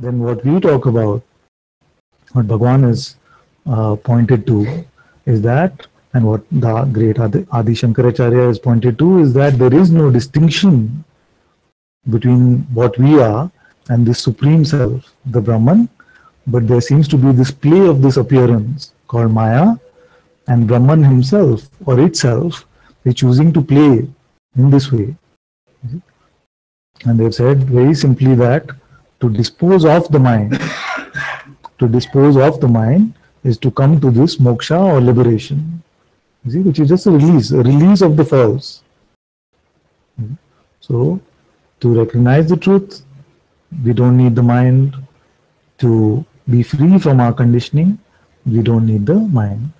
then what we talk about, what Bhagwan is pointed to, is that, and what the great Adi Shankaracharya is pointed to, is that there is no distinction between what we are and this supreme self, the Brahman, but there seems to be this play of this appearance called Maya, and Brahman himself or itself is choosing to play in this way. And they've said very simply that to dispose of the mind, to dispose of the mind is to come to this moksha or liberation, you see, which is just a release of the false. So, to recognize the truth, we don't need the mind. To be free from our conditioning, we don't need the mind.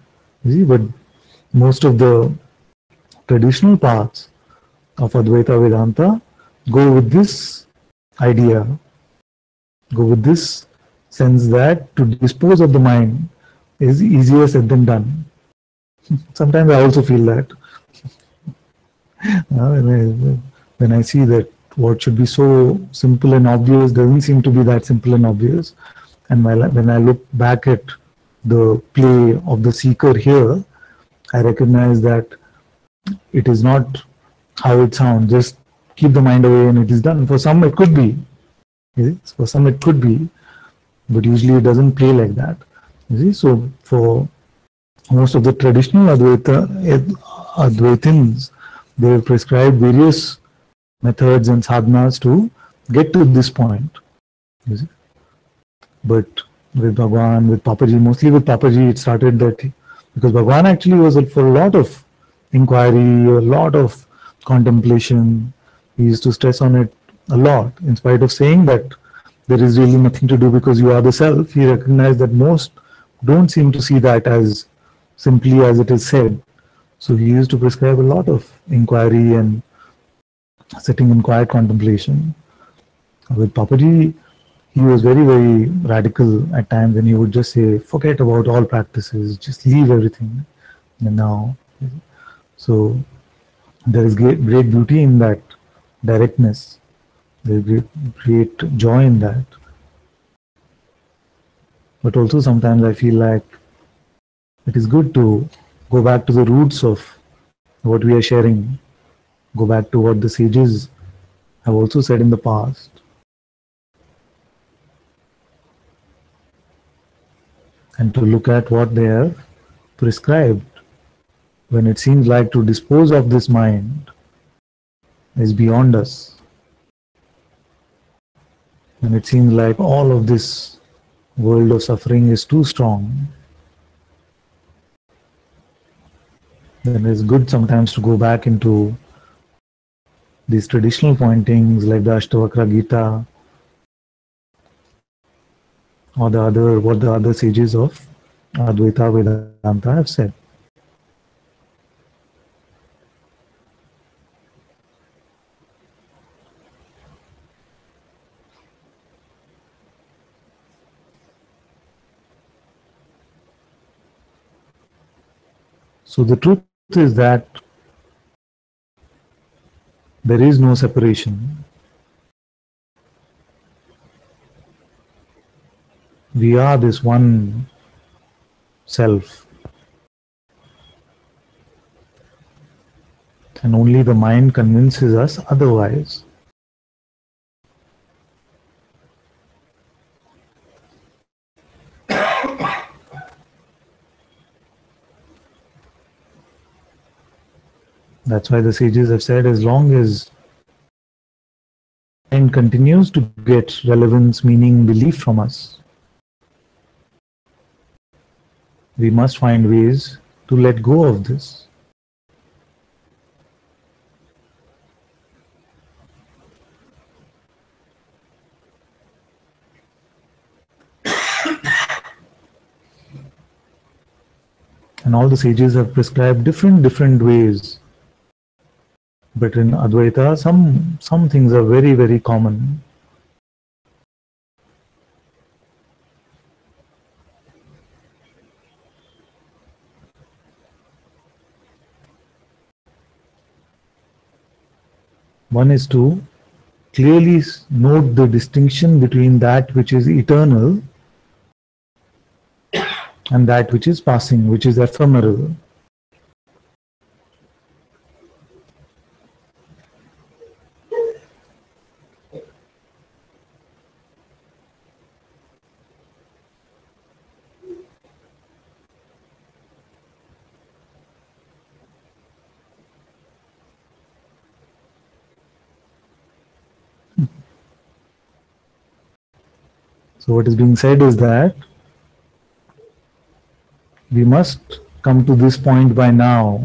You see, but most of the traditional paths of Advaita Vedanta go with this idea, go with this sense that to dispose of the mind is easier said than done. Sometimes I also feel that. When I see that what should be so simple and obvious doesn't seem to be that simple and obvious. And when I look back at the play of the seeker here, I recognize that it is not how it sounds. Just keep the mind away and it is done. For some it could be. For some it could be. But usually it doesn't play like that. You see? So for most of the traditional Advaitins, they have prescribed various methods and sadhanas to get to this point. You see? But with Bhagwan, with Papaji, mostly with Papaji, it started that because Bhagwan actually was for a lot of inquiry, a lot of contemplation. He used to stress on it a lot, in spite of saying that there is really nothing to do because you are the self. He recognized that most don't seem to see that as simply as it is said. So he used to prescribe a lot of inquiry and sitting in quiet contemplation. With Papaji, he was very, very radical at times, and he would just say, forget about all practices, just leave everything. And now, so there is great beauty in that directness. There is great joy in that. But also sometimes I feel like it is good to go back to the roots of what we are sharing, go back to what the sages have also said in the past. And to look at what they have prescribed when it seems like to dispose of this mind is beyond us. And it seems like all of this world of suffering is too strong. Then it's good sometimes to go back into these traditional pointings like the Ashtavakra Gita or what the other sages of Advaita Vedanta have said. So the truth is that there is no separation. We are this one self. And only the mind convinces us otherwise. That's why the sages have said, as long as mind continues to get relevance, meaning, belief from us, we must find ways to let go of this. And all the sages have prescribed different ways. But in Advaita, some things are very, very common. One is to clearly note the distinction between that which is eternal and that which is passing, which is ephemeral. So what is being said is that we must come to this point by now,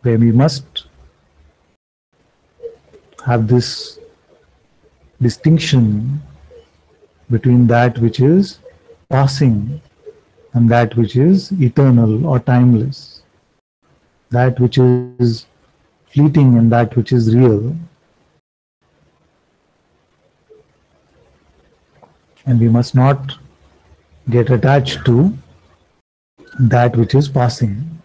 where we must have this distinction between that which is passing and that which is eternal or timeless, that which is fleeting and that which is real. And we must not get attached to that which is passing.